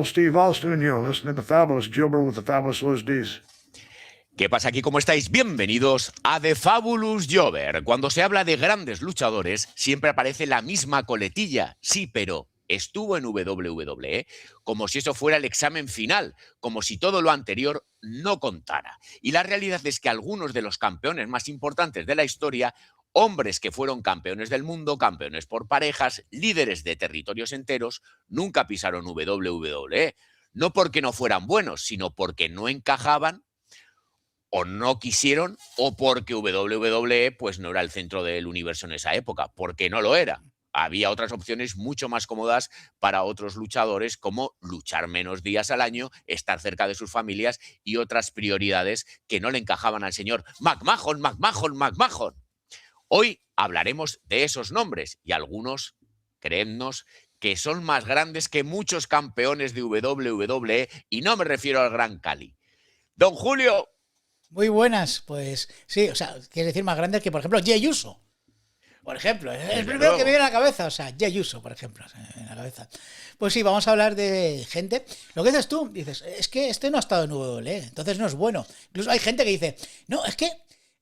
pal Steve Austin, and you're listening to Fabulous Gilbert with the Fabulous Liz D's. ¿Qué pasa aquí? ¿Cómo estáis? Bienvenidos a The Fabulous Jobber. Cuando se habla de grandes luchadores, siempre aparece la misma coletilla. Sí, pero estuvo en WWE, como si eso fuera el examen final, como si todo lo anterior no contara. Y la realidad es que algunos de los campeones más importantes de la historia, hombres que fueron campeones del mundo, campeones por parejas, líderes de territorios enteros, nunca pisaron WWE. No porque no fueran buenos, sino porque no encajaban o no quisieron, o porque WWE pues no era el centro del universo en esa época, porque no lo era. Había otras opciones mucho más cómodas para otros luchadores, como luchar menos días al año, estar cerca de sus familias y otras prioridades que no le encajaban al señor McMahon. Hoy hablaremos de esos nombres y algunos, creednos, que son más grandes que muchos campeones de WWE, y no me refiero al Gran Cali. Don Julio. Muy buenas, pues sí, o sea, quiere decir más grande que, por ejemplo, Jey Uso. Por ejemplo, es el primero que me viene a la cabeza, o sea, Jey Uso, por ejemplo, en la cabeza. Pues sí, vamos a hablar de gente. Lo que dices tú, dices, es que este no ha estado en WWE, entonces no es bueno. Incluso hay gente que dice, no, es que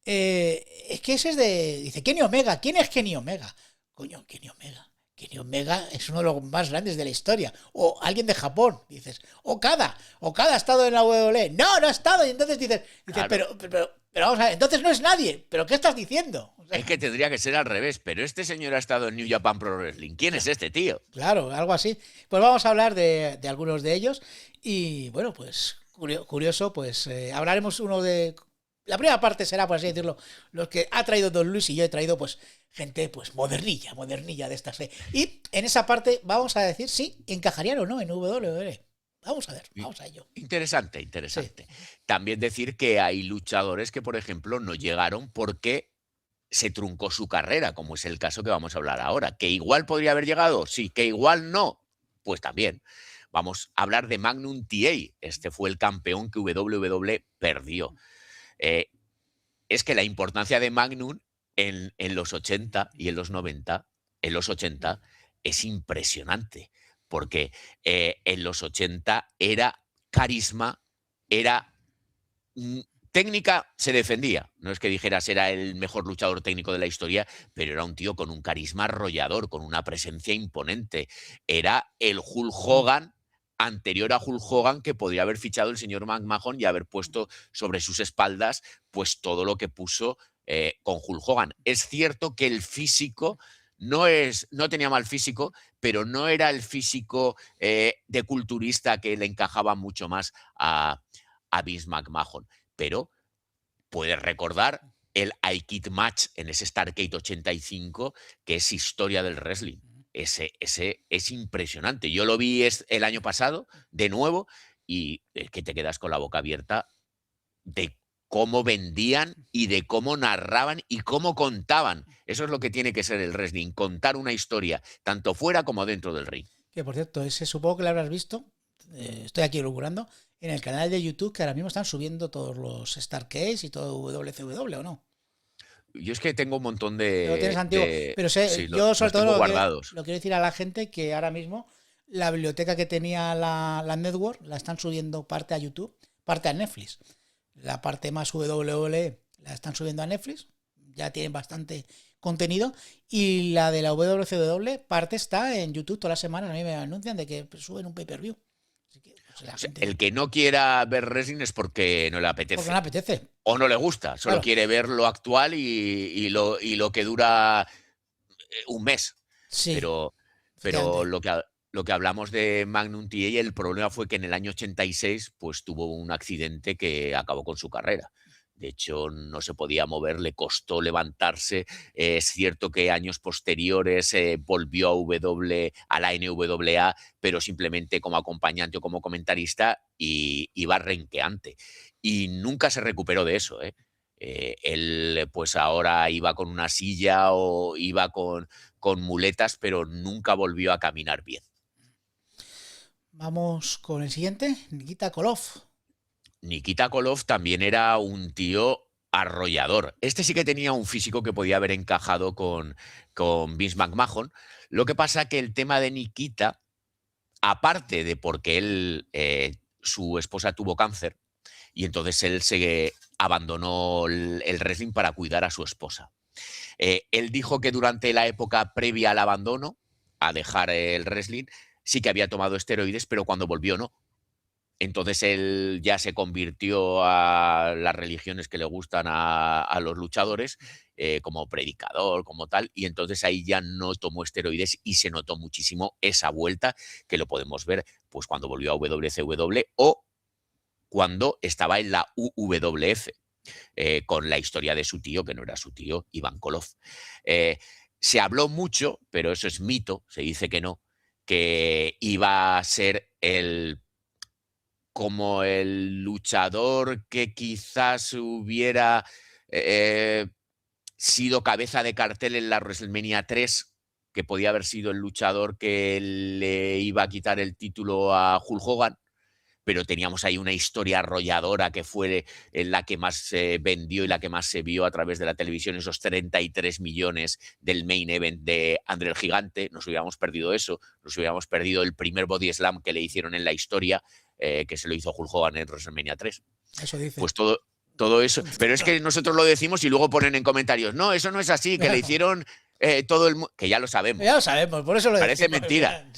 ese es de. Dice, Kenny Omega, ¿quién es Kenny Omega? Coño, Kenny Omega. Kenny Omega es uno de los más grandes de la historia. O alguien de Japón, dices, Okada ha estado en la WWE. No ha estado. Y entonces dices claro. pero vamos a ver, entonces no es nadie. ¿Pero qué estás diciendo? O sea, es que tendría que ser al revés, pero este señor ha estado en New Japan Pro Wrestling. ¿Quién es este tío? Claro, algo así. Pues vamos a hablar de algunos de ellos. Y bueno, pues curioso, pues hablaremos uno de. La primera parte será, por así decirlo, los que ha traído Don Luis, y yo he traído pues gente pues modernilla de estas. Y en esa parte vamos a decir si encajarían o no en WWE. Vamos a ver, vamos a ello. Interesante. Sí. También decir que hay luchadores que, por ejemplo, no llegaron porque se truncó su carrera, como es el caso que vamos a hablar ahora. ¿Que igual podría haber llegado? Sí. ¿Que igual no? Pues también. Vamos a hablar de Magnum TA. Este fue el campeón que WWE perdió. Es que la importancia de Magnum en los 80 y en los 90, en los 80, es impresionante, porque en los 80 era carisma, era técnica, se defendía. No es que dijeras era el mejor luchador técnico de la historia, pero era un tío con un carisma arrollador, con una presencia imponente. Era el Hulk Hogan anterior a Hulk Hogan, que podría haber fichado el señor McMahon y haber puesto sobre sus espaldas pues todo lo que puso con Hulk Hogan. Es cierto que el físico no tenía mal físico, pero no era el físico de culturista que le encajaba mucho más a Vince McMahon. Pero puedes recordar el I Quit Match en ese Starrcade 85, que es historia del wrestling. Ese es impresionante. Yo lo vi el año pasado, de nuevo, y es que te quedas con la boca abierta de cómo vendían y de cómo narraban y cómo contaban. Eso es lo que tiene que ser el wrestling, contar una historia, tanto fuera como dentro del ring. Que por cierto, ese supongo que lo habrás visto, estoy aquí locurando, en el canal de YouTube, que ahora mismo están subiendo todos los Starrcades y todo WCW, ¿o no? Yo es que tengo un montón de. Lo tienes antiguo. Pero sé, sí, yo sobre todo lo quiero decir a la gente que ahora mismo la biblioteca que tenía la Network la están subiendo parte a YouTube, parte a Netflix. La parte más WWE la están subiendo a Netflix, ya tienen bastante contenido. Y la de la WCW, parte está en YouTube todas las semanas. A mí me anuncian de que suben un pay-per-view. El que no quiera ver wrestling es porque no le apetece. Porque no le apetece. O no le gusta, solo claro. Quiere ver lo actual y lo que dura un mes. Sí. Pero lo que hablamos de Magnum TA, el problema fue que en el año 86 pues, tuvo un accidente que acabó con su carrera. De hecho, no se podía mover, le costó levantarse. Es cierto que años posteriores volvió a la NWA, pero simplemente como acompañante o como comentarista, y iba renqueante. Y nunca se recuperó de eso. Él pues ahora iba con una silla o iba con muletas, pero nunca volvió a caminar bien. Vamos con el siguiente, Nikita Koloff. Nikita Koloff también era un tío arrollador. Este sí que tenía un físico que podía haber encajado con Vince McMahon. Lo que pasa que el tema de Nikita aparte de porque él, su esposa tuvo cáncer y entonces él se abandonó el wrestling para cuidar a su esposa. Él dijo que durante la época previa al abandono, a dejar el wrestling, sí que había tomado esteroides, pero cuando volvió no. Entonces él ya se convirtió a las religiones que le gustan a los luchadores, como predicador, como tal, y entonces ahí ya no tomó esteroides y se notó muchísimo esa vuelta, que lo podemos ver pues cuando volvió a WCW o cuando estaba en la UWF, con la historia de su tío, que no era su tío, Iván Koloff. Se habló mucho, pero eso es mito, se dice que no, que iba a ser como el luchador que quizás hubiera sido cabeza de cartel en la WrestleMania 3, que podía haber sido el luchador que le iba a quitar el título a Hulk Hogan, pero teníamos ahí una historia arrolladora que fue la que más se vendió y la que más se vio a través de la televisión, esos 33 millones del main event de André el Gigante. Nos hubiéramos perdido eso, nos hubiéramos perdido el primer body slam que le hicieron en la historia, que se lo hizo Hulk Hogan en WrestleMania 3. Eso dice. Pues todo eso. Pero es que nosotros lo decimos y luego ponen en comentarios, no, eso no es así, que le hicieron todo el mundo, que ya lo sabemos. Ya lo sabemos, por eso lo Parece decimos. mentira.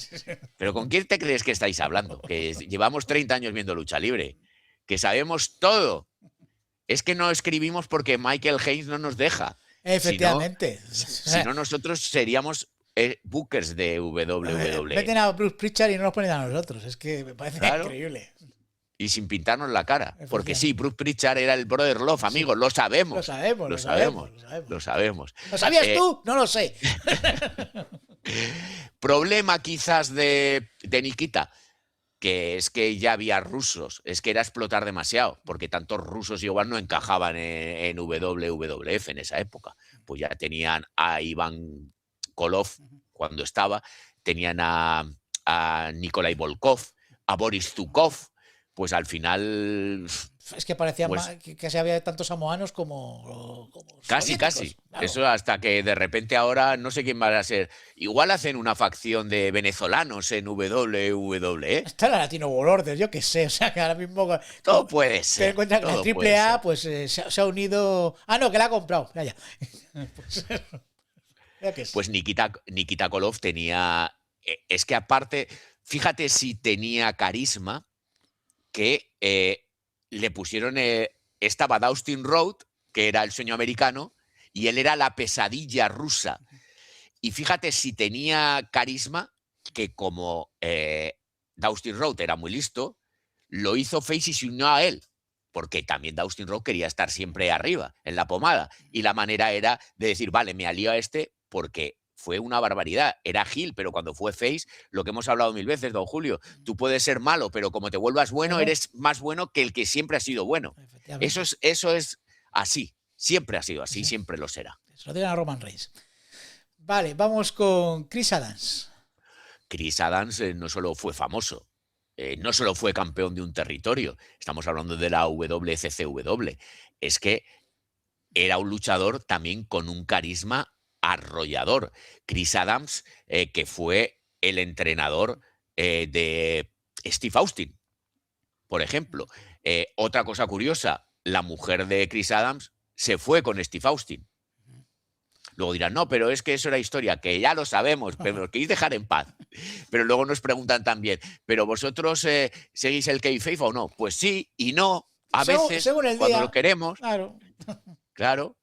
Pero ¿con quién te crees que estáis hablando? Que llevamos 30 años viendo lucha libre, que sabemos todo. Es que no escribimos porque Michael Haynes no nos deja. Efectivamente. Si no, nosotros seríamos bookers de WWE. Meten a Bruce Pritchard y no nos ponen a nosotros. Es que me parece increíble. Y sin pintarnos la cara. Porque sí, Bruce Pritchard era el Brother Love, amigos, lo sabemos. Lo sabemos. Lo sabemos. ¿Lo sabías tú? No lo sé. Problema quizás de Nikita, que es que ya había rusos, es que era explotar demasiado, porque tantos rusos igual no encajaban en WWF en esa época. Pues ya tenían a Iván Koloff cuando estaba, tenían a Nikolai Volkov, a Boris Zukov, pues al final... Es que parecía pues, que se había tantos samoanos como casi. Claro. Eso hasta que de repente ahora no sé quién va a ser. Igual hacen una facción de venezolanos en WWE. Está la Latino World Order, yo qué sé. O sea, que ahora mismo... Todo puede ser. Te encuentras que la AAA pues, se ha unido... Ah, no, que la ha comprado. Ya. Pues Nikita Koloff tenía... Es que aparte, fíjate si tenía carisma, que le pusieron... estaba Dustin Rhodes, que era el sueño americano, y él era la pesadilla rusa. Y fíjate si tenía carisma, que como Dustin Rhodes era muy listo, lo hizo face y se unió a él. Porque también Dustin Rhodes quería estar siempre arriba, en la pomada. Y la manera era de decir, vale, me alío a este porque fue una barbaridad. Era heel, pero cuando fue face, lo que hemos hablado 1000 veces, don Julio, tú puedes ser malo, pero como te vuelvas bueno, eres más bueno que el que siempre ha sido bueno. Eso es así. Siempre ha sido así, siempre lo será. Se lo digan a Roman Reigns. Vale, vamos con Chris Adams. Chris Adams no solo fue famoso, no solo fue campeón de un territorio, estamos hablando de la WCCW, es que era un luchador también con un carisma arrollador. Chris Adams, que fue el entrenador de Steve Austin, por ejemplo. Otra cosa curiosa, la mujer de Chris Adams se fue con Steve Austin. Luego dirán, no, pero es que eso era historia, que ya lo sabemos, pero lo queréis dejar en paz. Pero luego nos preguntan también, ¿pero vosotros seguís el kayfabe o no? Pues sí y no, a veces, cuando lo queremos. Claro.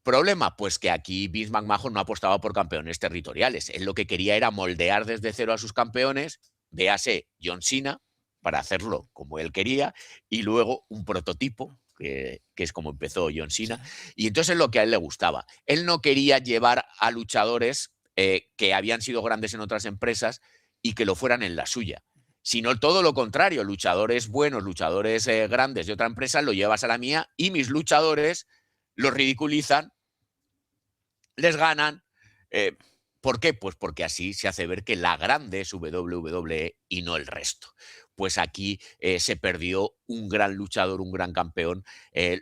Problema, pues que aquí Vince McMahon no apostaba por campeones territoriales. Él lo que quería era moldear desde cero a sus campeones, véase John Cena, para hacerlo como él quería, y luego un prototipo, que es como empezó John Cena, y entonces lo que a él le gustaba. Él no quería llevar a luchadores que habían sido grandes en otras empresas y que lo fueran en la suya, sino todo lo contrario, luchadores buenos, luchadores grandes de otra empresa, lo llevas a la mía y mis luchadores los ridiculizan, les ganan. ¿Por qué? Pues porque así se hace ver que la grande es WWE y no el resto. Pues aquí se perdió un gran luchador, un gran campeón.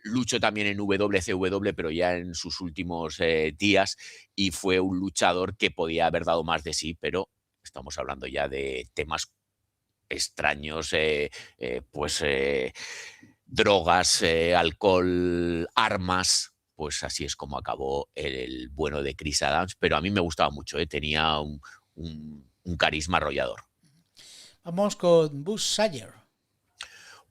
Luchó también en WCW, pero ya en sus últimos días, y fue un luchador que podía haber dado más de sí, pero estamos hablando ya de temas extraños, pues drogas, alcohol, armas. Pues así es como acabó el bueno de Chris Adams, pero a mí me gustaba mucho, tenía un carisma arrollador. Vamos con Buzz Sawyer.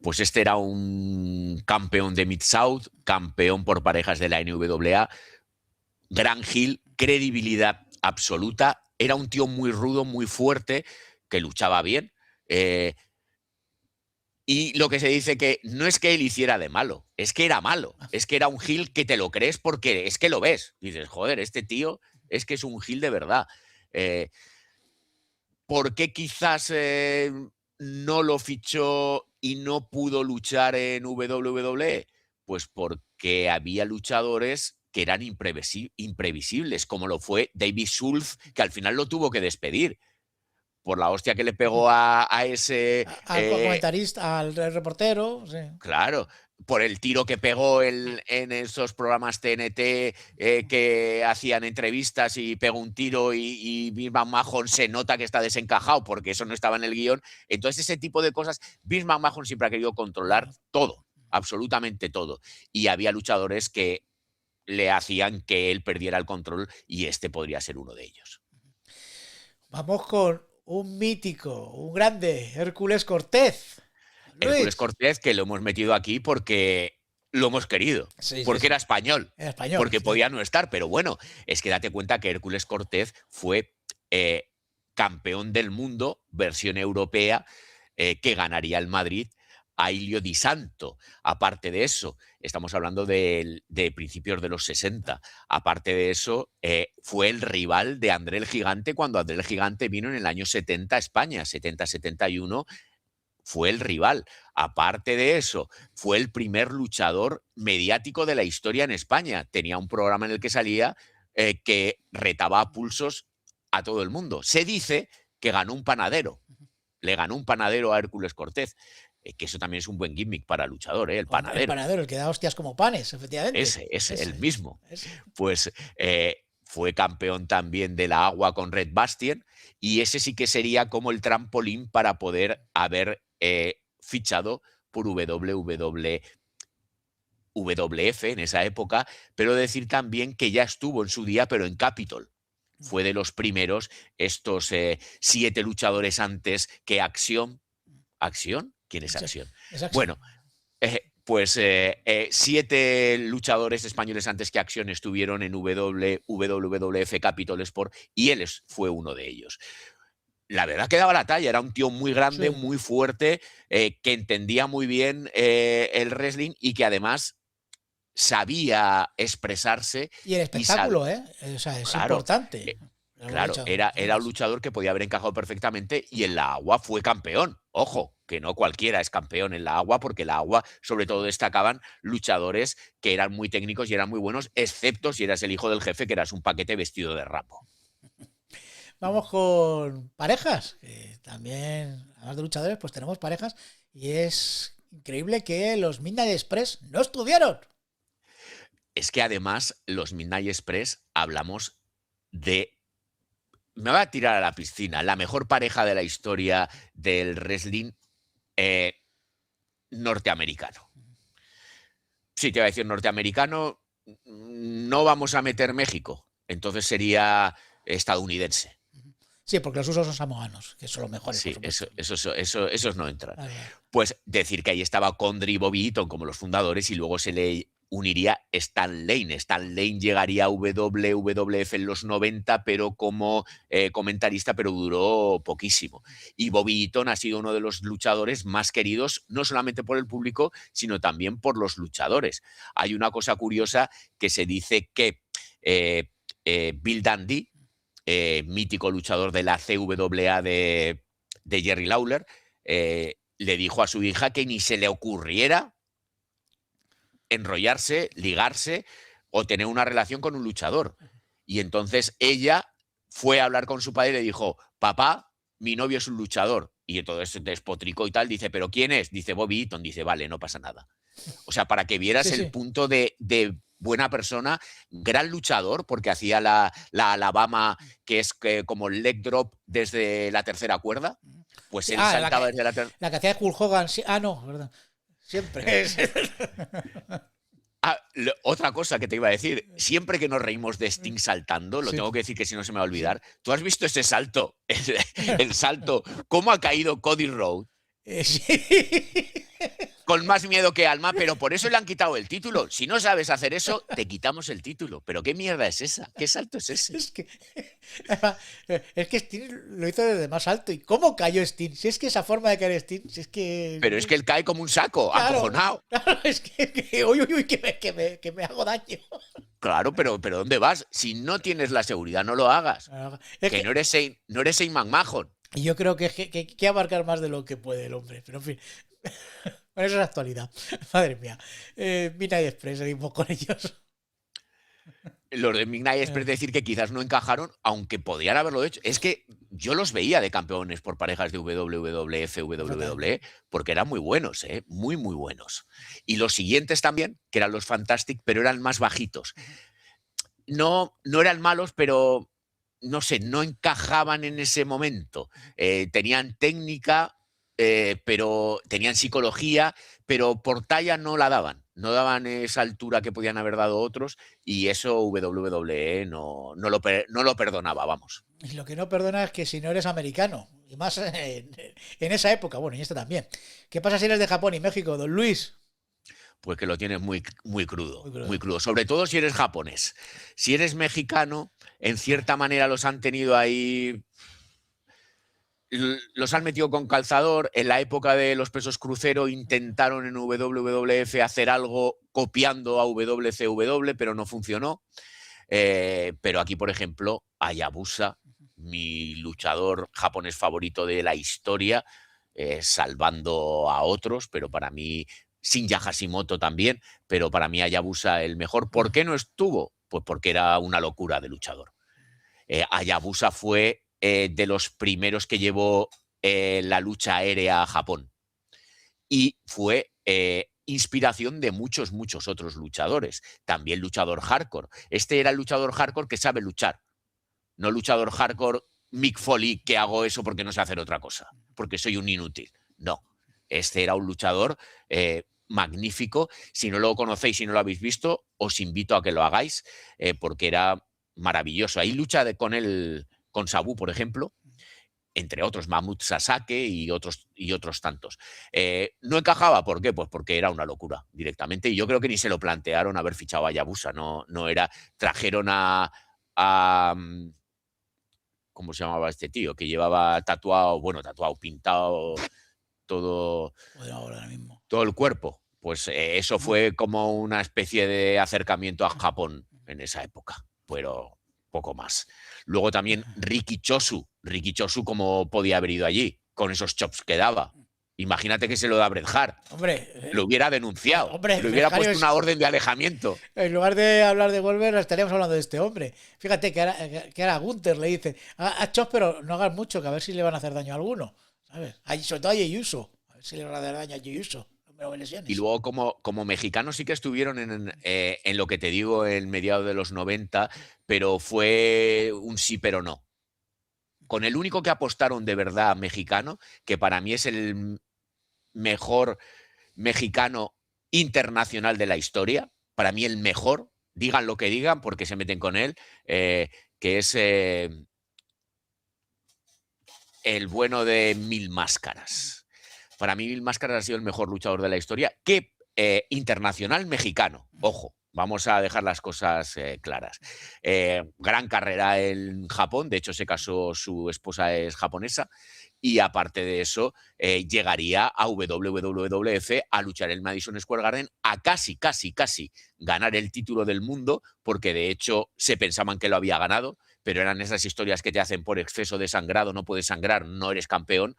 Pues este era un campeón de Mid-South, campeón por parejas de la NWA, gran heel, credibilidad absoluta, era un tío muy rudo, muy fuerte, que luchaba bien. Y lo que se dice que no es que él hiciera de malo, es que era malo, es que era un heel que te lo crees porque es que lo ves. Dices, joder, este tío es que es un heel de verdad. ¿Por qué quizás no lo fichó y no pudo luchar en WWE? Pues porque había luchadores que eran imprevisibles, como lo fue David Schultz, que al final lo tuvo que despedir por la hostia que le pegó a ese... Al comentarista, al reportero. Sí. Claro, por el tiro que pegó en esos programas TNT que hacían entrevistas y pegó un tiro y Vince McMahon se nota que está desencajado porque eso no estaba en el guión. Entonces ese tipo de cosas, Vince McMahon siempre ha querido controlar todo, absolutamente todo. Y había luchadores que le hacían que él perdiera el control y este podría ser uno de ellos. Vamos con un mítico, un grande, Hércules Cortez. Hércules Cortez, que lo hemos metido aquí porque lo hemos querido, porque era español, porque podía no estar, pero bueno, es que date cuenta que Hércules Cortez fue campeón del mundo, versión europea, que ganaría el Madrid a Ilio Di Santo. Aparte de eso, estamos hablando de principios de los 60. Aparte de eso, fue el rival de André el Gigante cuando André el Gigante vino en el año 70 a España, 70-71, fue el rival. Aparte de eso, fue el primer luchador mediático de la historia en España. Tenía un programa en el que salía que retaba a pulsos a todo el mundo. Se dice que ganó un panadero. Le ganó un panadero a Hércules Cortez. Que eso también es un buen gimmick para luchador, el panadero. El panadero, el que da hostias como panes, efectivamente. Ese, el mismo. Pues fue campeón también de la agua con Red Bastien y ese sí que sería como el trampolín para poder haber fichado por WWF en esa época, pero decir también que ya estuvo en su día, pero en Capitol. Fue de los primeros, estos 7 luchadores antes que Acción. ¿Acción? ¿Quién es Acción? Bueno, pues 7 luchadores españoles antes que Acción estuvieron en WWF Capitol Sport y él fue uno de ellos. La verdad que daba la talla, era un tío muy grande, muy fuerte, que entendía muy bien el wrestling y que además sabía expresarse. Y el espectáculo, o sea, es importante. Claro, era un luchador que podía haber encajado perfectamente y en la agua fue campeón. Ojo, que no cualquiera es campeón en la agua, porque en la agua sobre todo destacaban luchadores que eran muy técnicos y eran muy buenos, excepto si eras el hijo del jefe, que eras un paquete vestido de rapo. Vamos con parejas, que también, además de luchadores, pues tenemos parejas y es increíble que los Midnight Express no estuvieron. Es que además los Midnight Express hablamos de... Me voy a tirar a la piscina. La mejor pareja de la historia del wrestling norteamericano. Sí, te voy a decir norteamericano. No vamos a meter México. Entonces sería estadounidense. Sí, porque los usos son samoanos, que son los mejores. Sí, esos no entran. Pues decir que ahí estaba Condrey y Bobby Eaton como los fundadores y luego se le uniría Stan Lane. Stan Lane llegaría a WWF en los 90, pero como comentarista, pero duró poquísimo. Y Bobby Eaton ha sido uno de los luchadores más queridos, no solamente por el público, sino también por los luchadores. Hay una cosa curiosa que se dice que Bill Dundee, mítico luchador de la CWA de Jerry Lawler, le dijo a su hija que ni se le ocurriera enrollarse, ligarse o tener una relación con un luchador. Y entonces ella fue a hablar con su padre y le dijo, papá, mi novio es un luchador. Y entonces se despotricó y tal, dice, ¿pero quién es? Dice Bobby Eaton, dice, vale, no pasa nada. O sea, para que vieras el punto de buena persona, gran luchador, porque hacía la Alabama, que es como el leg drop desde la tercera cuerda. Pues él Ah, saltaba desde la la que hacía Hulk Hogan. Sí. Ah, no, verdad. Siempre. Otra cosa que te iba a decir, siempre que nos reímos de Sting saltando, lo Sí. tengo que decir que si no se me va a olvidar, ¿tú has visto ese salto? El salto, ¿cómo ha caído Cody Rhodes? Sí. Con más miedo que alma, pero por eso le han quitado el título. Si no sabes hacer eso, te quitamos el título. ¿Pero qué mierda es esa? ¿Qué salto es ese? Es que Sting lo hizo desde más alto. ¿Y cómo cayó Sting? Si es que esa forma de caer Sting, si es que. Pero es que él cae como un saco, Claro, acojonado. claro, es uy, uy, uy, que me hago daño. Claro, pero ¿dónde vas? Si no tienes la seguridad, no lo hagas. Es Que no eres Shane McMahon. yo creo que hay que abarcar más de lo que puede el hombre. Pero en fin. Bueno, eso es actualidad. Madre mía. Midnight Express, seguimos con ellos. Los de Midnight Express decir que quizás no encajaron, aunque podrían haberlo hecho. Es que yo los veía de campeones por parejas de WWF, WWE, porque eran muy buenos, ¿eh? Muy, muy buenos. Y los siguientes también, que eran los Fantastic, pero eran más bajitos. No eran malos, pero no sé, no encajaban en ese momento. Tenían técnica, pero tenían psicología, pero por talla no la daban. No daban esa altura que podían haber dado otros y eso WWE no lo perdonaba, vamos. Y lo que no perdona es que si no eres americano, y más en esa época, bueno, y esta también. ¿Qué pasa si eres de Japón y México, don Luis? Pues que lo tienes muy, muy crudo, Muy crudo. muy crudo. Sobre todo si eres japonés. Si eres mexicano, en cierta manera los han tenido ahí. Los han metido con calzador. En la época de los pesos crucero intentaron en WWF hacer algo copiando a WCW, pero no funcionó. Pero aquí, por ejemplo, Hayabusa, mi luchador japonés favorito de la historia, salvando a otros, pero para mí, Shinya Hashimoto también, pero para mí Hayabusa el mejor. ¿Por qué no estuvo? Pues porque era una locura de luchador. Hayabusa fue de los primeros que llevó la lucha aérea a Japón y fue inspiración de muchos, muchos otros luchadores. También luchador hardcore. Este era el luchador hardcore que sabe luchar. No luchador hardcore Mick Foley que hago eso porque no sé hacer otra cosa, porque soy un inútil. No, este era un luchador magnífico. Si no lo conocéis, si no lo habéis visto, os invito a que lo hagáis porque era maravilloso. Hay lucha con Sabu, por ejemplo, entre otros, Mahmoud Sasake y otros tantos. No encajaba, ¿por qué? Pues porque era una locura directamente. Y yo creo que ni se lo plantearon haber fichado a Hayabusa. No era. Trajeron a ¿cómo se llamaba este tío? Que llevaba tatuado, pintado todo Ahora mismo. todo el cuerpo. Pues eso fue como una especie de acercamiento a Japón en esa época, pero poco más. Luego también Riki Chosu, como podía haber ido allí, con esos chops que daba. Imagínate que se lo da Bret Hart. Hombre, lo hubiera denunciado. Hombre, le hubiera Bret Hart puesto una orden de alejamiento. En lugar de hablar de Wolver, estaríamos hablando de este hombre. Fíjate que era Gunther, le dice, haz chops, pero no hagas mucho, que a ver si le van a hacer daño a alguno. ¿Sabes? Sobre todo a Jey Uso. A ver si le van a hacer daño a Jey Uso. Y luego, como mexicanos, sí que estuvieron en lo que te digo, en mediados de los 90, pero fue un sí, pero no. Con el único que apostaron de verdad mexicano, que para mí es el mejor mexicano internacional de la historia, para mí el mejor, digan lo que digan, porque se meten con él, que es el bueno de Mil Máscaras. Para mí Mil Máscaras ha sido el mejor luchador de la historia, que internacional mexicano. Ojo, vamos a dejar las cosas claras. Gran carrera en Japón, de hecho se casó, su esposa es japonesa, y aparte de eso llegaría a WWF a luchar en Madison Square Garden, a casi ganar el título del mundo, porque de hecho se pensaban que lo había ganado, pero eran esas historias que te hacen por exceso de sangrado, no puedes sangrar, no eres campeón.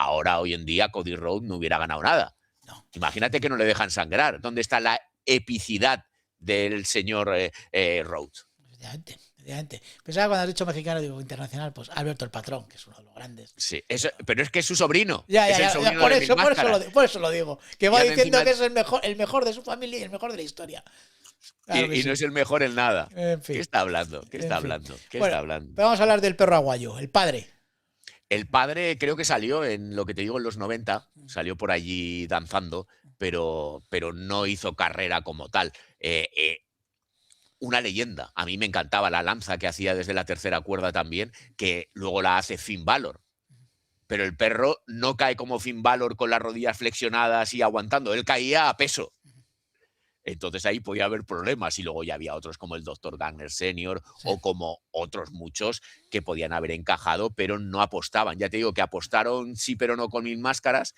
Ahora, hoy en día, Cody Rhodes no hubiera ganado nada. No. Imagínate que no le dejan sangrar. ¿Dónde está la epicidad del señor Rhodes? Efectivamente. Pensaba cuando has dicho mexicano, digo internacional, pues Alberto el Patrón, que es uno de los grandes. Sí, pero es que es su sobrino. Ya, es el sobrino de Mil Máscaras. Por eso lo digo. Que va diciendo encima que es el mejor de su familia y el mejor de la historia. Claro y no es el mejor en nada. En fin. ¿Qué está hablando? ¿Qué está hablando? Pero vamos a hablar del perro aguayo, el padre. El padre creo que salió en lo que te digo en los 90, salió por allí danzando, pero no hizo carrera como tal. Una leyenda. A mí me encantaba la lanza que hacía desde la tercera cuerda también, que luego la hace Finn Balor. Pero el perro no cae como Finn Balor con las rodillas flexionadas y aguantando. Él caía a peso. Entonces ahí podía haber problemas y luego ya había otros como el Dr. Gardner Senior Sí. o como otros muchos que podían haber encajado, pero no apostaban. Ya te digo que apostaron sí, pero no con 1000 máscaras,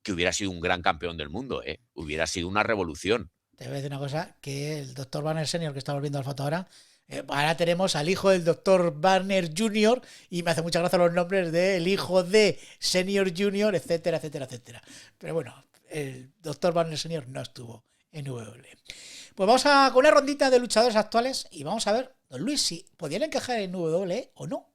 que hubiera sido un gran campeón del mundo, ¿eh? Hubiera sido una revolución. Te voy a decir una cosa, que el doctor Banner Senior, que estamos viendo al foto ahora tenemos al hijo del doctor Banner Jr. y me hace mucha gracia los nombres del hijo de Senior Junior, etcétera, etcétera, etcétera. Pero bueno, el doctor Banner Senior no estuvo en WWE. Pues vamos con una rondita de luchadores actuales y vamos a ver, don Luis, si podían encajar en WWE o no.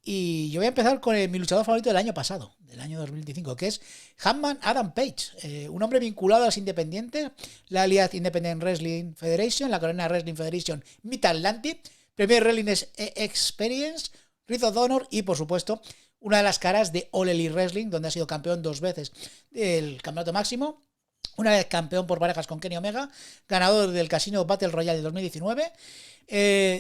Y yo voy a empezar con mi luchador favorito del año pasado, del año 2025, que es Hangman Adam Page, un hombre vinculado a los independientes, la Alliance Independent Wrestling Federation, la Carolina Wrestling Federation Mid-Atlantic, Premier Wrestling Experience, Ring of Honor y, por supuesto, una de las caras de All Elite Wrestling, donde ha sido campeón 2 veces del campeonato máximo, una vez campeón por parejas con Kenny Omega, ganador del Casino Battle Royale de 2019,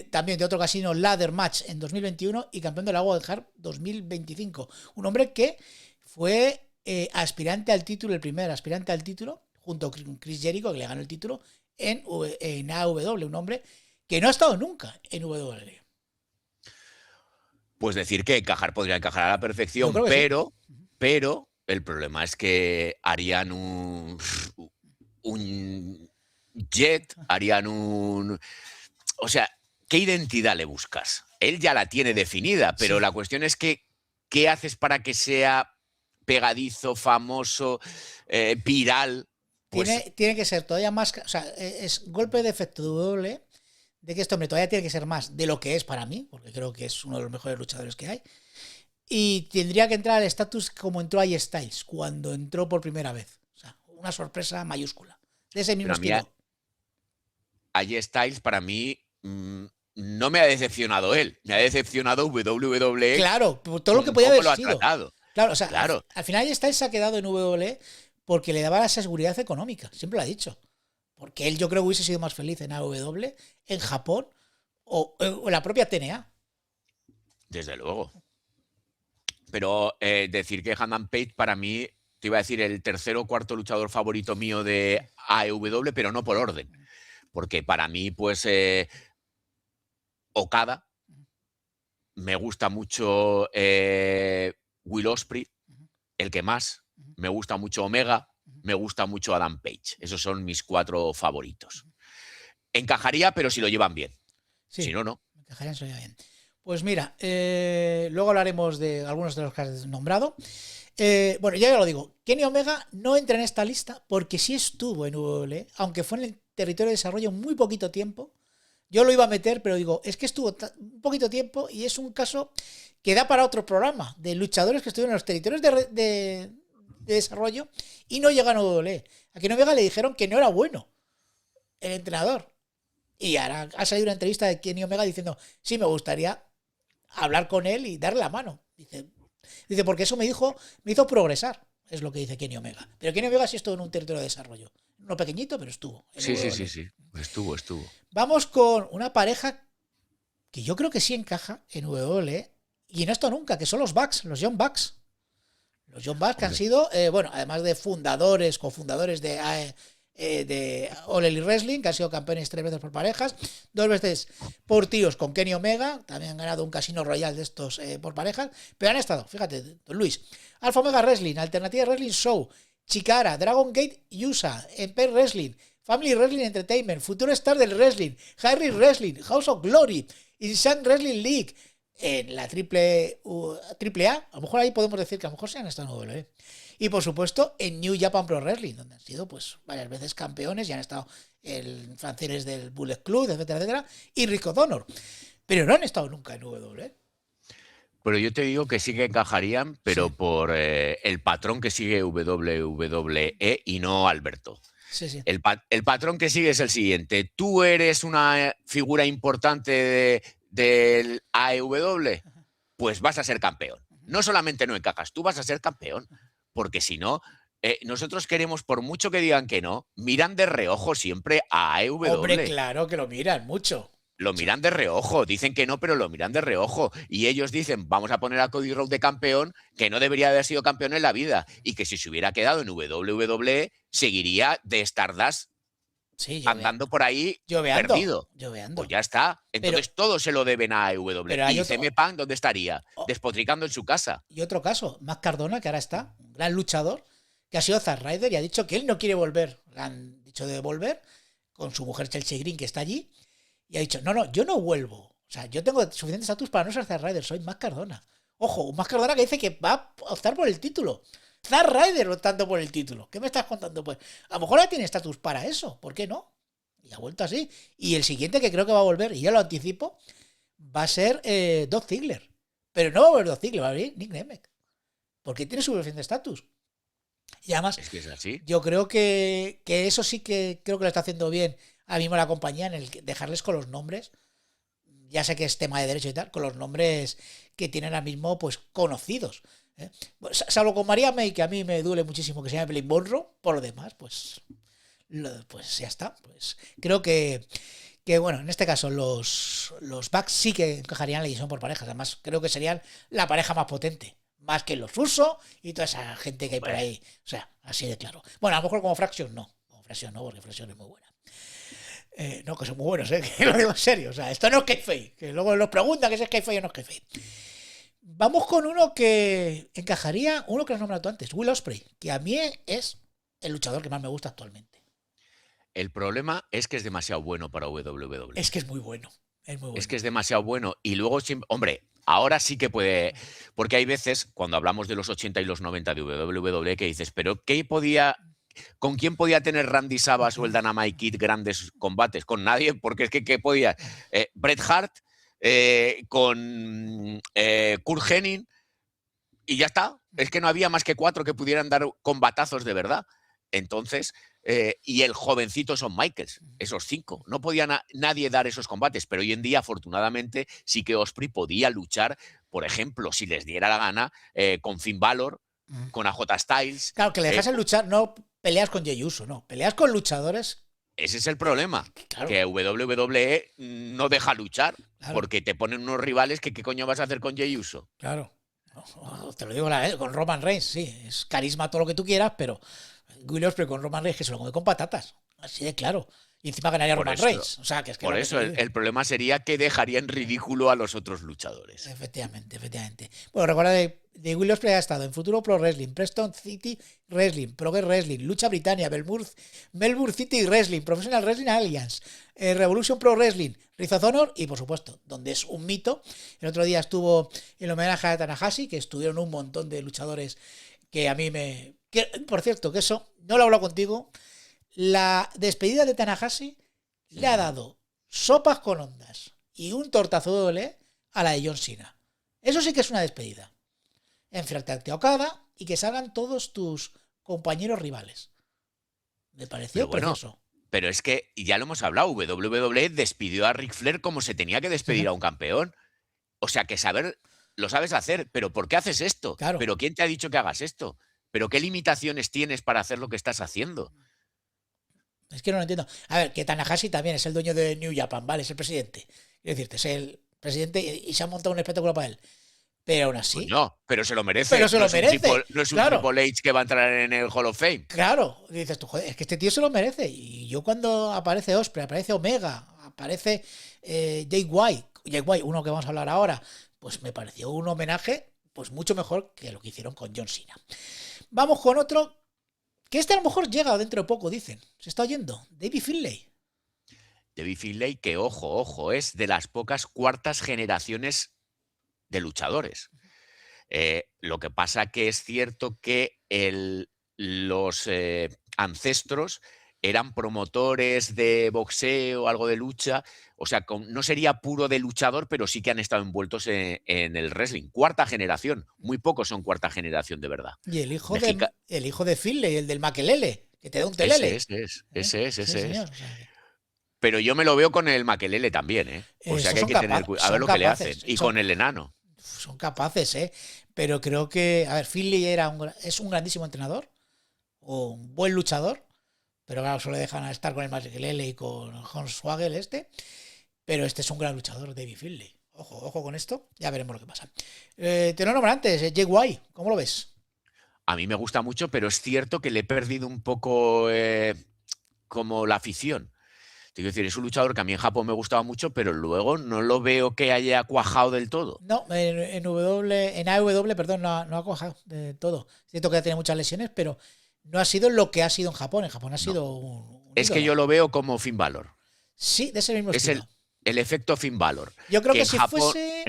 también de otro casino Ladder Match en 2021 y campeón de la World Heart 2025. Un hombre que fue aspirante al título, el primer aspirante al título, junto con Chris Jericho, que le ganó el título en AEW, un hombre que no ha estado nunca en WWE. Pues decir que podría encajar a la perfección, Yo creo que sí. pero el problema es que harían un jet, harían un... O sea, ¿qué identidad le buscas? Él ya la tiene definida, pero Sí. la cuestión es que, ¿qué haces para que sea pegadizo, famoso, viral? Pues Tiene que ser todavía más. O sea, es golpe de efecto doble de que este hombre todavía tiene que ser más de lo que es para mí, porque creo que es uno de los mejores luchadores que hay. Y tendría que entrar al estatus como entró AJ Styles cuando entró por primera vez. O sea, una sorpresa mayúscula. De ese mismo pero a mí, estilo. AJ Styles, para mí, no me ha decepcionado él. Me ha decepcionado WWE. Claro, por todo lo que con podía cómo haber lo ha sido. tratado. Claro, o sea, Claro. al final AJ Styles se ha quedado en WWE porque le daba esa seguridad económica. Siempre lo ha dicho. Porque él, yo creo que hubiese sido más feliz en AEW, en Japón o en la propia TNA. Desde luego. Pero decir que Hangman Page, para mí, te iba a decir el tercer o cuarto luchador favorito mío de AEW, pero no por orden. Porque para mí, pues, Okada, me gusta mucho Will Ospreay, el que más, me gusta mucho Omega, me gusta mucho Adam Page. Esos son mis 4 favoritos. Encajaría, pero si lo llevan bien. Sí, Si no, no. encajarían sería bien. Pues mira, luego hablaremos de algunos de los que has nombrado. Bueno, ya lo digo, Kenny Omega no entra en esta lista porque sí estuvo en WWE, aunque fue en el territorio de desarrollo muy poquito tiempo. Yo lo iba a meter, pero digo, es que estuvo un poquito tiempo y es un caso que da para otro programa de luchadores que estuvieron en los territorios de desarrollo y no llegan a WWE. A Kenny Omega le dijeron que no era bueno el entrenador. Y ahora ha salido una entrevista de Kenny Omega diciendo, sí, me gustaría hablar con él y darle la mano. Dice, porque eso me hizo progresar. Es lo que dice Kenny Omega. Pero Kenny Omega sí estuvo en un territorio de desarrollo. No pequeñito, pero estuvo. Sí. Estuvo. Vamos con una pareja que yo creo que sí encaja en WWE y no esto nunca, que son los Bucks, los Young Bucks. Los Young Bucks que han sido, bueno, además de fundadores, cofundadores de All Elite Wrestling, que han sido campeones 3 veces por parejas, 2 veces por tíos con Kenny Omega, también han ganado un Casino Royal de estos por parejas, pero han estado, fíjate, don Luis, Alpha Omega Wrestling, Alternativa Wrestling Show, Chikara, Dragon Gate USA, Empire Wrestling, Family Wrestling Entertainment, Futuro Star del Wrestling, Harry Wrestling, House of Glory, Insane Wrestling League, en la triple A, a lo mejor ahí podemos decir que a lo mejor se han estado en WWE. Y por supuesto en New Japan Pro Wrestling, donde han sido pues varias veces campeones y han estado en franceses del Bullet Club, etcétera, etcétera, y Ring of Honor. Pero no han estado nunca en WWE. Pero yo te digo que sí que encajarían, pero Sí. por el patrón que sigue WWE y no Alberto. Sí. El patrón que sigue es el siguiente. Tú eres una figura importante del AEW, pues vas a ser campeón. no solamente no encajas, tú vas a ser campeón. Porque si no, nosotros queremos, por mucho que digan que no, miran de reojo siempre a AEW. Hombre, claro que lo miran mucho. Lo miran de reojo, dicen que no, pero lo miran de reojo. Y ellos dicen, vamos a poner a Cody Rhodes de campeón, que no debería haber sido campeón en la vida. Y que si se hubiera quedado en WWE, seguiría de Stardust Sí, andando por ahí lloveando, perdido. lloveando. Pues ya está. Entonces todo se lo deben a AEW. pero hay ¿Y otro- CM Punk dónde estaría? Oh. Despotricando en su casa. Y otro caso, Matt Cardona, que ahora está, un gran luchador, que ha sido Zack Ryder y ha dicho que él no quiere volver. Le han dicho de volver con su mujer Chelsea Green, que está allí, y ha dicho, no, yo no vuelvo. O sea, yo tengo suficiente estatus para no ser Zack Ryder, soy Matt Cardona. Ojo, un Matt Cardona que dice que va a optar por el título. Zack Ryder optando por el título. ¿Qué me estás contando? Pues a lo mejor ya tiene estatus para eso, ¿por qué no? Y ha vuelto así. Y el siguiente que creo que va a volver, y ya lo anticipo, va a ser Dolph Ziggler. Pero no va a volver Dolph Ziggler, va a venir Nick Nemec. Porque tiene suficiente estatus. Y además, Es que es así. yo creo que eso sí que creo que lo está haciendo bien a mismo la compañía en el dejarles con los nombres. Ya sé que es tema de derecho y tal, con los nombres que tienen ahora mismo pues conocidos. Pues, salvo con María May, que a mí me duele muchísimo que se llame Blake Monroe, por lo demás, pues ya está. Pues creo que bueno, en este caso los Bucks sí que encajarían en la división por parejas. Además, creo que serían la pareja más potente. Más que los Russo y toda esa gente que hay por ahí. O sea, así de claro. Bueno, a lo mejor como Fraction no. Como Fraction no, porque Fraction es muy buena. No, que son muy buenos, que lo digo en serio. O sea, esto no es kayfabe. Que luego nos preguntan que si es kayfabe o no es kayfabe. Vamos con uno que encajaría, uno que has nombrado tú antes, Will Ospreay, que a mí es el luchador que más me gusta actualmente. El problema es que es demasiado bueno para WWE. Es que es muy bueno. Es muy bueno. Es que es demasiado bueno. Y luego, hombre, ahora sí que puede. Porque hay veces, cuando hablamos de los 80 y los 90 de WWE, que dices, pero ¿con quién podía tener Randy Savage o el Dynamite Kid grandes combates? Con nadie, porque es que ¿qué podía? Bret Hart, con Kurt Hennig, y ya está. Es que no había más que 4 que pudieran dar combatazos de verdad. Entonces, y el jovencito Shawn Michaels, esos 5. No podía nadie dar esos combates, pero hoy en día, afortunadamente, sí que Ospreay podía luchar, por ejemplo, si les diera la gana, con Finn Balor, con AJ Styles. Claro, que le dejas luchar, no peleas con Jey Uso, no. Peleas con luchadores. Ese es el problema, claro, que WWE no deja luchar, claro, porque te ponen unos rivales que ¿qué coño vas a hacer con Jey Uso? Claro. No, te lo digo con Roman Reigns, sí. Es carisma todo lo que tú quieras, pero Will Ospreay con Roman Reigns que se lo come con patatas. Así de claro. Y encima ganaría Roman Reigns. O sea, que es que por eso el problema sería que dejaría en ridículo a los otros luchadores. Efectivamente. Bueno, recuerda de Will Ospreay ha estado en Futuro Pro Wrestling, Preston City Wrestling, Progress Wrestling, Lucha Britannia, Melbourne City Wrestling, Professional Wrestling Alliance, Revolution Pro Wrestling, Ring of Honor y, por supuesto, donde es un mito. El otro día estuvo el homenaje a Tanahashi, que estuvieron un montón de luchadores que a mí por cierto, que eso, no lo he hablado contigo, la despedida de Tanahashi le ha dado sopas con ondas y un tortazo doble a la de John Cena. Eso sí que es una despedida. Enfrentarte a Okada y que salgan todos tus compañeros rivales. Me pareció precioso. Pero es que ya lo hemos hablado, WWE despidió a Ric Flair como se tenía que despedir a un campeón. O sea, que lo sabes hacer, pero ¿por qué haces esto? Claro. ¿Pero quién te ha dicho que hagas esto? ¿Pero qué limitaciones tienes para hacer lo que estás haciendo? Es que no lo entiendo. A ver, que Tanahashi también es el dueño de New Japan, ¿vale? Es el presidente. Quiero decirte, es el presidente y se ha montado un espectáculo para él. Pero aún así. Pues no, pero se lo merece. Pero se lo merece. No es un claro. Triple H que va a entrar en el Hall of Fame. Claro. Y dices tú, joder, es que este tío se lo merece. Y yo cuando aparece Ospreay, aparece Omega, aparece Jay White, uno que vamos a hablar ahora, pues me pareció un homenaje pues mucho mejor que lo que hicieron con John Cena. Vamos con otro, que a lo mejor llega dentro de poco, dicen. Se está oyendo. David Finlay. David Finlay, que ojo, es de las pocas cuartas generaciones de luchadores. Lo que pasa que es cierto que los ancestros eran promotores de boxeo, algo de lucha, o sea, no sería puro de luchador, pero sí que han estado envueltos en el wrestling. Cuarta generación, muy pocos son cuarta generación de verdad. Y el hijo de Finlay, el del Makelele, que te da un telele. Ese es. O sea, pero yo me lo veo con el Makelele también, ¿eh? O sea que hay que tener cuidado. A ver lo que le hacen. Y con el enano. son capaces, ¿eh? Pero creo que, a ver, Finlay es un grandísimo entrenador, o un buen luchador, pero claro, solo le dejan estar con el Makelele y con Hornswoggle pero este es un gran luchador, David Finlay. Ojo, ojo con esto, ya veremos lo que pasa. Te lo nombro antes, Jay White, ¿cómo lo ves? A mí me gusta mucho, pero es cierto que le he perdido un poco como la afición. Te quiero decir, es un luchador que a mí en Japón me gustaba mucho, pero luego no lo veo que haya cuajado del todo. No, en AEW, perdón, no ha cojado de todo. Es cierto que ya tiene muchas lesiones, pero no ha sido lo que ha sido en Japón. En Japón ha No. sido un Es que ídolo. yo lo veo como Finn Balor. Sí, de ese mismo Es estilo. el efecto Finn Balor. Yo creo que En si Japón, fuese.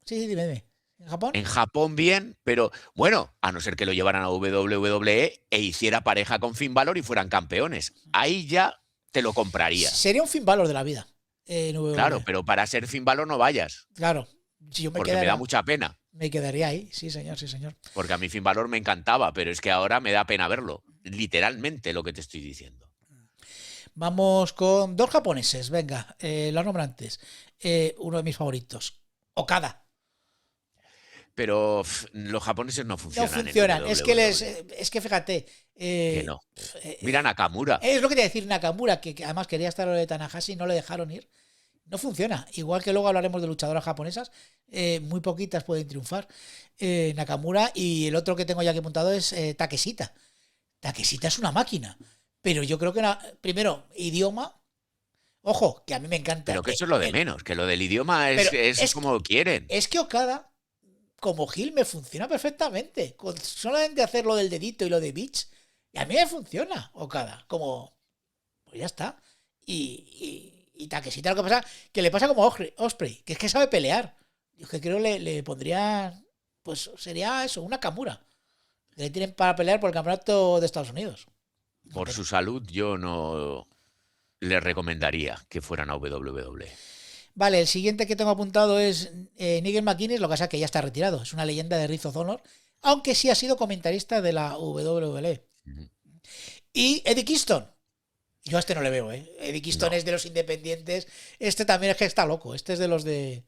Sí, dime. ¿En Japón? en Japón bien, pero bueno, a no ser que lo llevaran a WWE e hiciera pareja con Finn Balor y fueran campeones. Ahí ya te lo compraría. Sería un Finn Balor de la vida. En Claro, WWE. pero para ser Finn Balor no vayas, Claro. Si yo porque me da mucha pena. me quedaría ahí. Sí, señor, sí, señor. Porque a mí Finn Balor me encantaba, pero es que ahora me da pena verlo. Literalmente lo que te estoy diciendo. Vamos con dos japoneses. Venga, los nombrantes. Uno de mis favoritos. Okada. Pero los japoneses no No funcionan. funcionan. En Es que WWE. es que fíjate. Que no. Mira Nakamura. Es lo que te iba a decir Nakamura, que además quería estar lo de Tanahashi y no le dejaron ir. No funciona. Igual que luego hablaremos de luchadoras japonesas, muy poquitas pueden triunfar. Nakamura, y el otro que tengo ya aquí apuntado es Takeshita. Takeshita es una máquina. Pero yo creo que, primero, idioma. Ojo, que a mí me encanta. Pero que eso es lo de menos, que lo del idioma es como lo quieren. Es que Okada, como Gil, me funciona perfectamente. Con solamente hacer lo del dedito y lo de Beach, y a mí me funciona Okada. Como, pues ya está. Y Takeshita, lo que pasa, que le pasa como Osprey, que es que sabe pelear. Yo que creo le pondría, pues sería eso, una Kamura. Que le tienen para pelear por el campeonato de Estados Unidos. Por su salud, yo no le recomendaría que fueran a WWE. Vale, el siguiente que tengo apuntado es Nigel McGuinness, lo que pasa es que ya está retirado. Es una leyenda de Ring of Honor, aunque sí ha sido comentarista de la WWE. Ujú. Y Eddie Kingston. Yo a este no le veo, ¿eh? Eddie Kingston No. es de los independientes. Este también es que está loco. Este es de los de...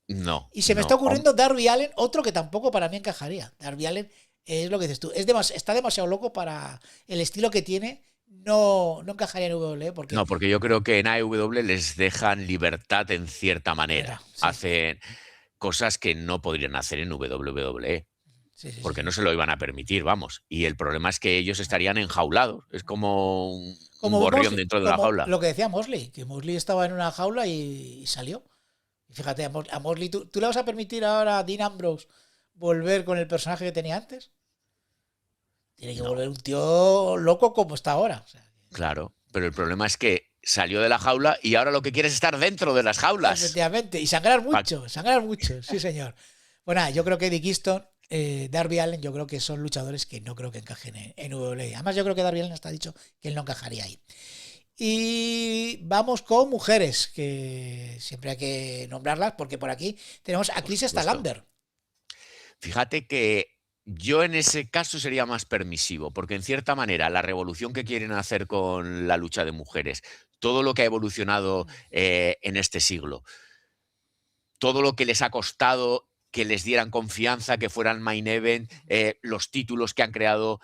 No. Y se me no. está ocurriendo Darby Allin, otro que tampoco para mí encajaría. Darby Allin es lo que dices tú. Está demasiado loco para el estilo que tiene. No encajaría en WWE porque... No, porque yo creo que en AEW les dejan libertad en cierta manera. Sí. Hacen cosas que no podrían hacer en WWE. Sí, Porque no se lo iban a permitir, vamos. Y el problema es que ellos estarían enjaulados. Es como un gorrión Mosley, dentro de la jaula. Lo que decía Mosley, que Mosley estaba en una jaula y salió. Y fíjate, a Mosley, ¿tú le vas a permitir ahora a Dean Ambrose volver con el personaje que tenía antes? Tiene que volver un tío loco como está ahora. O sea, Claro, pero el problema es que salió de la jaula y ahora lo que quiere es estar dentro de las jaulas. efectivamente, y sangrar mucho, sí señor. Bueno, yo creo que Eddie Kingston, Darby Allin, yo creo que son luchadores que no creo que encajen en WWE. Además, yo creo que Darby Allin hasta ha dicho que él no encajaría ahí. Y vamos con mujeres, que siempre hay que nombrarlas, porque por aquí tenemos a Chris Statlander. Fíjate que yo en ese caso sería más permisivo, porque en cierta manera la revolución que quieren hacer con la lucha de mujeres, todo lo que ha evolucionado en este siglo, todo lo que les ha costado que les dieran confianza, que fueran main event, los títulos que han creado.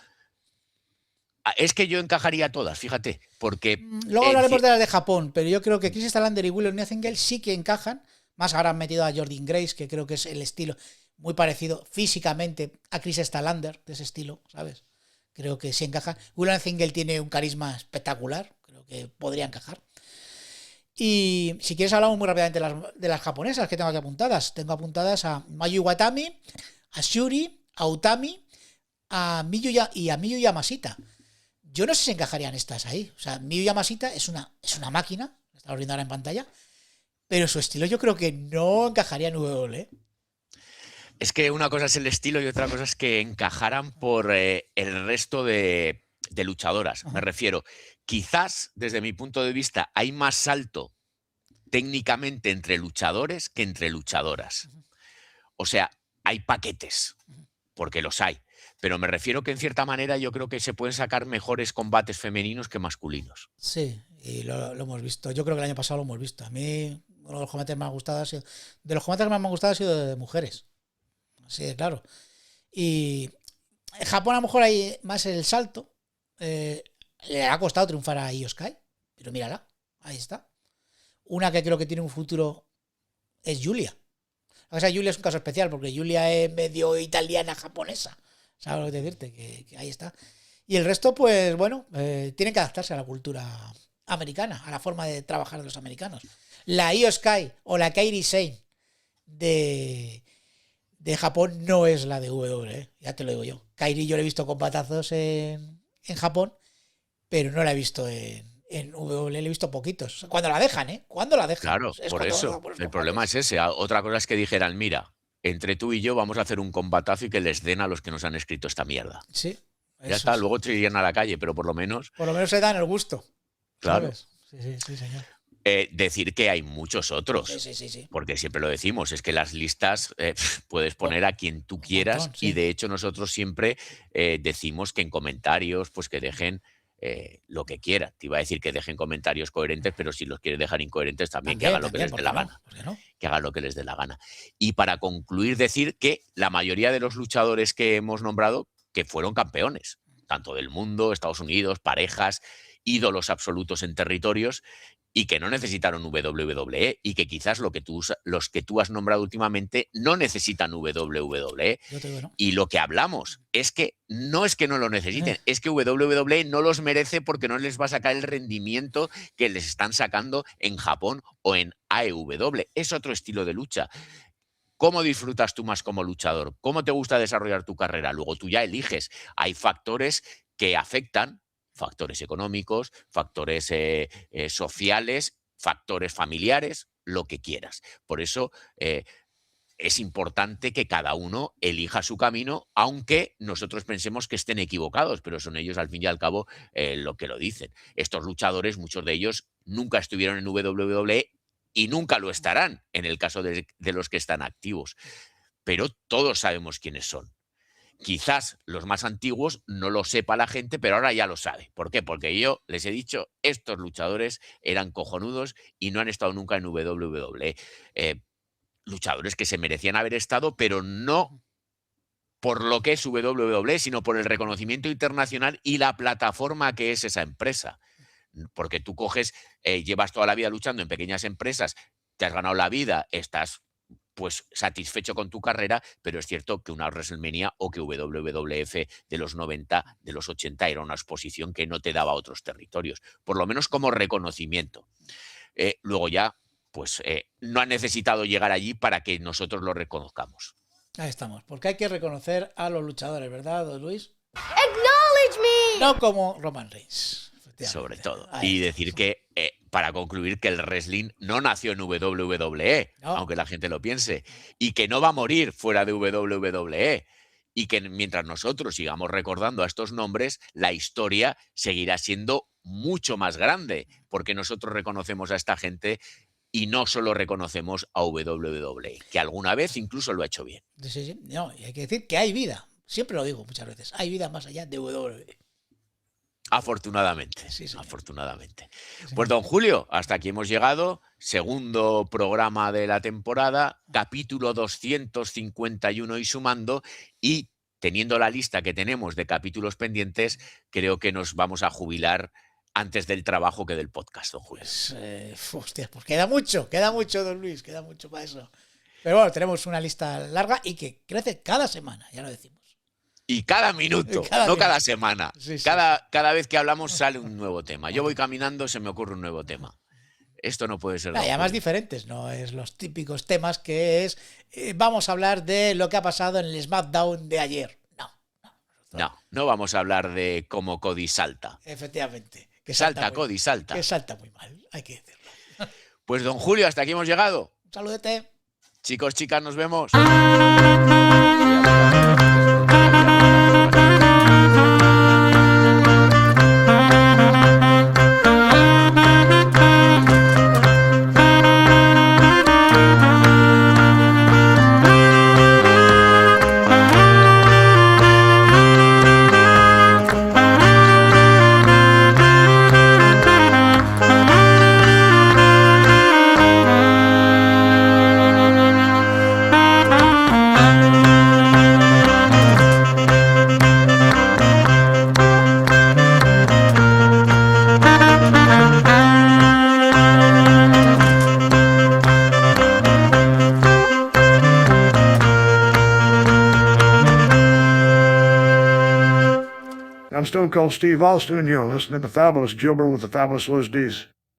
Es que yo encajaría todas, fíjate, porque... Luego hablaremos de las de Japón, pero yo creo que Chris Statlander y Willow Nightingale sí que encajan. Más ahora han metido a Jordan Grace, que creo que es el estilo muy parecido físicamente a Chris Statlander, de ese estilo, ¿sabes? Creo que sí encaja. Willow Nightingale tiene un carisma espectacular, creo que podría encajar. Y si quieres hablamos muy rápidamente de las japonesas que tengo aquí apuntadas. Tengo apuntadas a Mayu Iwatani, a Shuri, a Utami, a Miyu y a Miyu Yamashita. Yo no sé si encajarían estas ahí. O sea, Miyu Yamashita es una máquina, la estamos viendo ahora en pantalla, pero su estilo yo creo que no encajaría en WWE. Es que una cosa es el estilo y otra cosa es que encajaran por el resto de luchadoras. Me refiero, quizás desde mi punto de vista hay más salto técnicamente entre luchadores que entre luchadoras. O sea, hay paquetes, porque los hay. Pero me refiero que en cierta manera yo creo que se pueden sacar mejores combates femeninos que masculinos. Sí, y lo hemos visto. Yo creo que el año pasado lo hemos visto. A mí Uno de los combates más gustados ha sido, de los combates que más me han gustado ha sido de mujeres. Así de claro. Y en Japón a lo mejor hay más el salto. Le ha costado triunfar a Io Sky, pero mírala, ahí está. Una que creo que tiene un futuro es Julia. O sea, Julia es un caso especial porque Julia es medio italiana japonesa. ¿Sabes lo que decirte? Que ahí está. Y el resto, pues bueno, tienen que adaptarse a la cultura americana, a la forma de trabajar de los americanos. La Io Sky o la Kairi Sane de Japón no es la de WWE, ya te lo digo yo. Kairi yo la he visto con patazos en Japón, pero no la he visto en WWE, le he visto poquitos. Cuando la dejan, ¿eh? Cuando la dejan. Claro, por eso. El problema es ese. Otra cosa es que dijeran, mira, entre tú y yo vamos a hacer un combatazo y que les den a los que nos han escrito esta mierda. Sí. Ya está, sí. luego te irían a la calle, pero por lo menos... Por lo menos se dan el gusto. Claro. ¿Sabes? Sí, señor. Decir que hay muchos otros, Sí. porque siempre lo decimos, es que las listas puedes poner a quien tú quieras montón, sí. y de hecho nosotros siempre decimos que en comentarios pues que dejen lo que quieran. Te iba a decir que dejen comentarios coherentes, pero si los quieres dejar incoherentes también que hagan lo que les dé la gana. ¿Por qué no? Que hagan lo que les dé la gana. Y para concluir, decir que la mayoría de los luchadores que hemos nombrado que fueron campeones, tanto del mundo, Estados Unidos, parejas, ídolos absolutos en territorios, y que no necesitaron WWE y que quizás los que tú has nombrado últimamente no necesitan WWE. Yo te digo, ¿no? Y lo que hablamos es que no lo necesiten, es que WWE no los merece porque no les va a sacar el rendimiento que les están sacando en Japón o en AEW. Es otro estilo de lucha. ¿Cómo disfrutas tú más como luchador? ¿Cómo te gusta desarrollar tu carrera? Luego tú ya eliges. Hay factores que afectan, factores económicos, factores sociales, factores familiares, lo que quieras. Por eso es importante que cada uno elija su camino, aunque nosotros pensemos que estén equivocados, pero son ellos al fin y al cabo lo que lo dicen. Estos luchadores, muchos de ellos nunca estuvieron en WWE y nunca lo estarán en el caso de los que están activos. Pero todos sabemos quiénes son. Quizás los más antiguos no lo sepa la gente, pero ahora ya lo sabe. ¿Por qué? Porque yo les he dicho, estos luchadores eran cojonudos y no han estado nunca en WWE. Luchadores que se merecían haber estado, pero no por lo que es WWE, sino por el reconocimiento internacional y la plataforma que es esa empresa. Porque tú coges, llevas toda la vida luchando en pequeñas empresas, te has ganado la vida, estás pues satisfecho con tu carrera, pero es cierto que una WrestleMania o que WWF de los 90, de los 80 era una exposición que no te daba a otros territorios, por lo menos como reconocimiento. Luego ya, pues no ha necesitado llegar allí para que nosotros lo reconozcamos. Ahí estamos, porque hay que reconocer a los luchadores, ¿verdad, don Luis? Acknowledge me. No como Roman Reigns. Sobre todo. Ahí Y está. decir que, para concluir, que el wrestling no nació en WWE, No. aunque la gente lo piense, y que no va a morir fuera de WWE. Y que mientras nosotros sigamos recordando a estos nombres, la historia seguirá siendo mucho más grande, porque nosotros reconocemos a esta gente y no solo reconocemos a WWE, que alguna vez incluso lo ha hecho bien. Sí. No, y hay que decir que hay vida. Siempre lo digo muchas veces. Hay vida más allá de WWE. Afortunadamente, Sí, señor. afortunadamente. Sí. Pues don Julio, hasta aquí hemos llegado. Segundo programa de la temporada, capítulo 251 y sumando, y teniendo la lista que tenemos de capítulos pendientes, creo que nos vamos a jubilar antes del trabajo que del podcast, don Julio. Hostia, pues queda mucho, don Luis, queda mucho para eso. Pero bueno, tenemos una lista larga y que crece cada semana, ya lo decimos. Y cada minuto, Cada no minuto. cada semana. Sí. Cada vez que hablamos sale un nuevo tema. Yo voy caminando, se me ocurre un nuevo tema. Esto no puede ser. Y además diferentes, no es los típicos temas que es vamos a hablar de lo que ha pasado en el SmackDown de ayer. No vamos a hablar de cómo Cody salta. Efectivamente. Que Salta, muy- Cody, salta. Que salta muy mal, hay que decirlo. Pues don Julio, hasta aquí hemos llegado. Un saludete. Chicos, chicas, nos vemos. Stone Cold Steve Austin, and you're listening to Fabulous Gilbert with the Fabulous Liz D's.